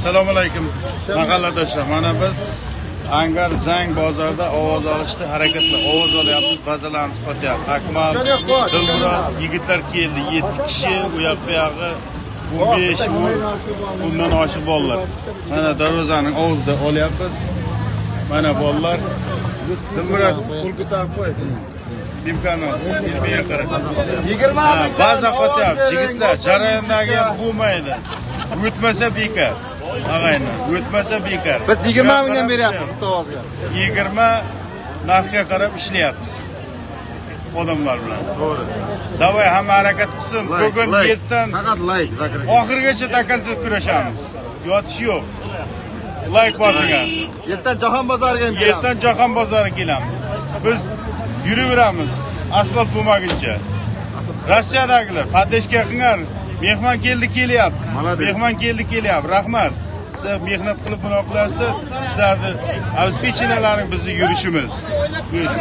Assalomu alaykum mahalladoshlar. Mana biz Angar Zang bozorida ovoz olishda harakatlar ovoz olyapmiz, bazalarimiz qotyapti. Akmal, Dilmurod yigitlar keldi, 7 kishi, u yoqqa 15 bundan oshiq bolalar. Mana darvozaning ovozida olyapmiz. Mana bolalar. Dilmurod pul ko'tarib qo'y. Imkoniyat, 20 qara. 20 baza qotyapti. Yigitlar jarayondagi ham bo'lmaydi. O'tmasa bekor. Ag'ayni, o'tmasa bekor. Biz 20 mingdan beryapmiz bitta ovozga. 20 narxga qarab ishlayapmiz. Odamlar bilan. To'g'ri. Davay hamma harakat qilsin. Bugun ertan faqat layk zakir. Oxirgacha takazza kurashamiz. Yotish yo'q. Layk bosinglar. Ertan jahon bozoriga ham kelamiz. Ertan jahon bozoriga kelamiz. Biz yuraveramiz. Asfalt bo'lmaguncha. Rossiyadagilar podeshka qilinglar. Mehmon keldi kelyapti. Mehmon keldi kelyapti. Rahmat. Sizlar mehnat qilib buni qilasizlar. Sizlarning obespecheniyalaring bizni yurishimiz. Buyuring.